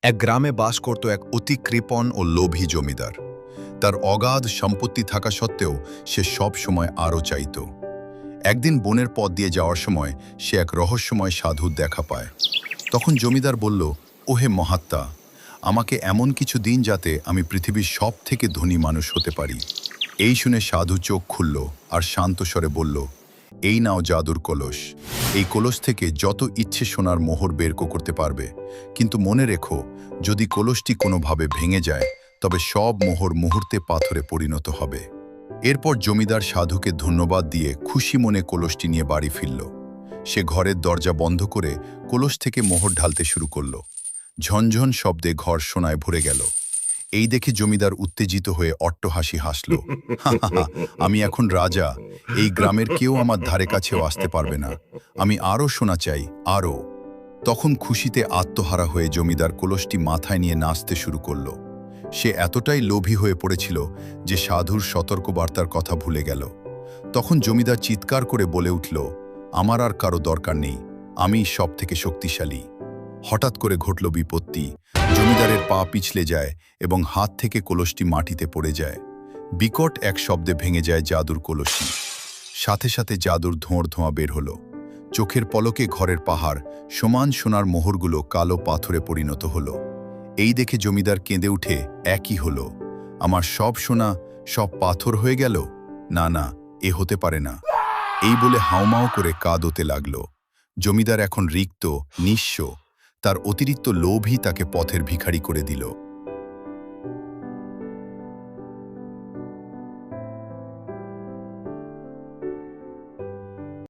এক গ্রামে বাস করত এক অতি কৃপণ ও লোভী জমিদার। তার অগাধ সম্পত্তি থাকা সত্ত্বেও সে সব সময় আরও চাইত। একদিন বনের পথ দিয়ে যাওয়ার সময় সে এক রহস্যময় সাধুর দেখা পায়। তখন জমিদার বলল, ওহে মহাত্মা, আমাকে এমন কিছু দিন যাতে আমি পৃথিবীর সব থেকে ধনী মানুষ হতে পারি। এই শুনে সাধু চোখ খুলল আর শান্ত স্বরে বলল, এই নাও জাদুর কলস। এই কলস থেকে যত ইচ্ছে সোনার মোহর বের করতে পারবে, কিন্তু মনে রেখো, যদি কলসটি কোনোভাবে ভেঙে যায় তবে সব মোহর মুহূর্তে পাথরে পরিণত হবে। এরপর জমিদার সাধুকে ধন্যবাদ দিয়ে খুশি মনে কলসটি নিয়ে বাড়ি ফিরল। সে ঘরের দরজা বন্ধ করে কলস থেকে মোহর ঢালতে শুরু করল। ঝনঝন শব্দে ঘর সোনায় ভরে গেল। এই দেখে জমিদার উত্তেজিত হয়ে অট্টহাসি হাসল। হা, আমি এখন রাজা, এই গ্রামের কেউ আমার ধারে কাছেও আসতে পারবে না। আমি আরও সোনা চাই, আরও। তখন খুশিতে আত্মহারা হয়ে জমিদার কলসটি মাথায় নিয়ে নাচতে শুরু করল। সে এতটাই লোভী হয়ে পড়েছিল যে সাধুর সতর্কবার্তার কথা ভুলে গেল। তখন জমিদার চিৎকার করে বলে উঠল, আমার আর কারো দরকার নেই, আমি সব থেকে শক্তিশালী। হঠাৎ করে ঘটল বিপত্তি। জমিদারের পা পিছলে যায় এবং হাত থেকে কলসটি মাটিতে পড়ে যায়। বিকট এক শব্দে ভেঙে যায় জাদুর কলসি। সাথে সাথে জাদুর ধোঁয়া বের হলো। চোখের পলকে ঘরের পাহাড় সমান সোনার মোহরগুলো কালো পাথরে পরিণত হলো। এই দেখে জমিদার কেঁদে উঠে, একই হলো, আমার সব সোনা সব পাথর হয়ে গেল। না না, এ হতে পারে না। এই বলে হাউমাউ করে কাঁদতে লাগল। জমিদার এখন রিক্ত, নিঃস্ব। তার অতিরিক্ত লোভই তাকে পথের ভিখারি করে দিল।